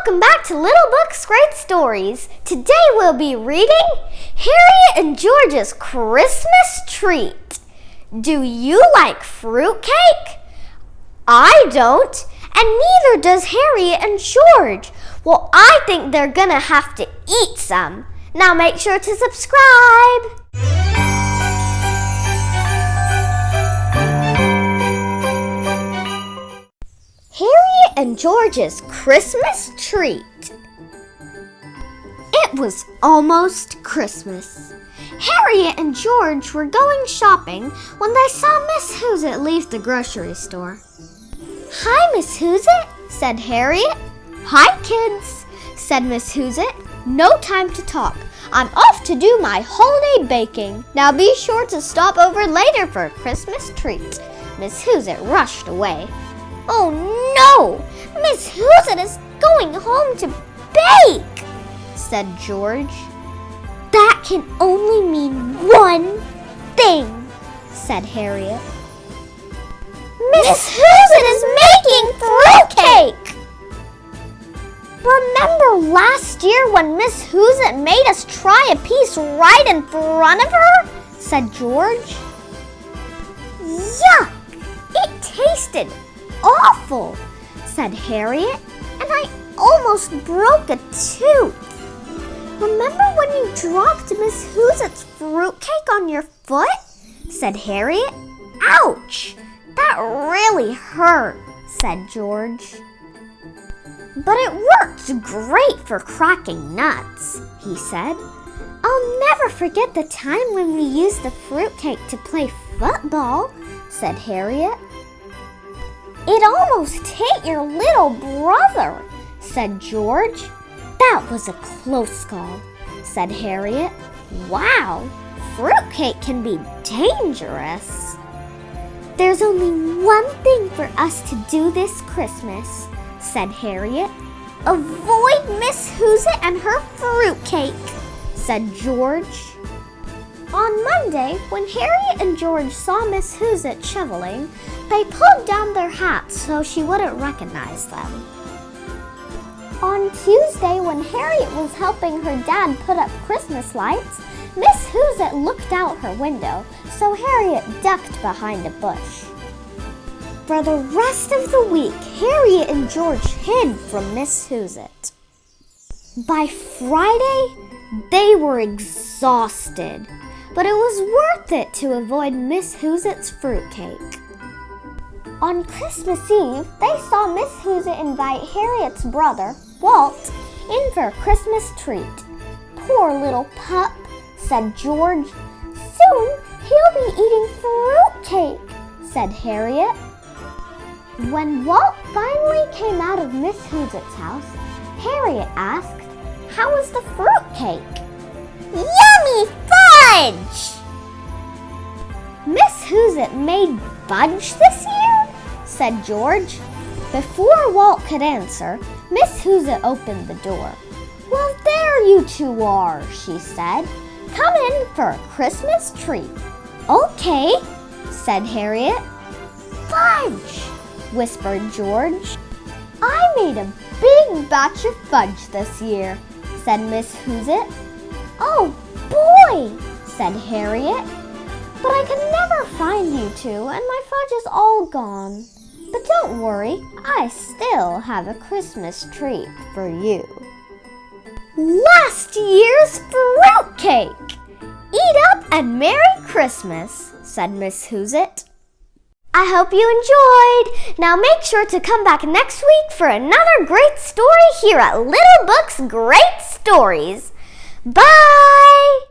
welcome back to Little Books Great Stories. Today we'll be reading Harriet and George's Christmas Treat. Do you like fruitcake? I don't, and neither does Harriet and George. Well, I think they're gonna have to eat some. Now make sure to subscribe. Harriet and George's Christmas Treat. It was almost Christmas. Harriet and George were going shopping when they saw Miss Housett leave the grocery store. "Hi, Miss Housett," said Harriet. "Hi, kids," said Miss Housett. "No time to talk. I'm off to do my holiday baking. Now be sure to stop over later for a Christmas treat." Miss Housett rushed away. "Oh no! Miss Housett is going home to bake," said George. "That can only mean one thing," said Harriet. "Miss Housett is making fruitcake!" "Remember last year when Miss Housett made us try a piece right in front of her?" said George. "Yuck! It tasted awful," said Harriet, "and I almost broke a tooth." "Remember when you dropped Miss Housett's fruitcake on your foot?" said Harriet. "Ouch! That really hurt," said George. "But it worked great for cracking nuts," he said. "I'll never forget the time when we used the fruitcake to play football," said Harriet. "It almost hit your little brother," said George. "That was a close call," said Harriet. "Wow, fruitcake can be dangerous." "There's only one thing for us to do this Christmas," said Harriet. "Avoid Miss Housett and her fruitcake," said George. On Monday, when Harriet and George saw Miss Housett shoveling, they pulled down their hats so she wouldn't recognize them. On Tuesday, when Harriet was helping her dad put up Christmas lights, Miss Housett looked out her window, so Harriet ducked behind a bush. For the rest of the week, Harriet and George hid from Miss Housett. By Friday, they were exhausted, but it was worth it to avoid Miss Housett's fruitcake. On Christmas Eve, they saw Miss Housett invite Harriet's brother, Walt, in for a Christmas treat. "Poor little pup," said George. "Soon he'll be eating fruitcake," said Harriet. When Walt finally came out of Miss Housett's house, Harriet asked, "How was the fruitcake?" "Yummy fudge!" "Miss Housett made fudge this year?" said George. Before Walt could answer, Miss Housett opened the door. "Well, there you two are," she said. "Come in for a Christmas treat." "Okay," said Harriet. "Fudge!" whispered George. "I made a big batch of fudge this year," said Miss Housett. "Oh boy," said Harriet. "But I could never find you two, and my fudge is all gone. But don't worry, I still have a Christmas treat for you." "Last year's fruitcake! Eat up and Merry Christmas," said Miss Housett. I hope you enjoyed. Now make sure to come back next week for another great story here at Little Books Great Stories. Bye!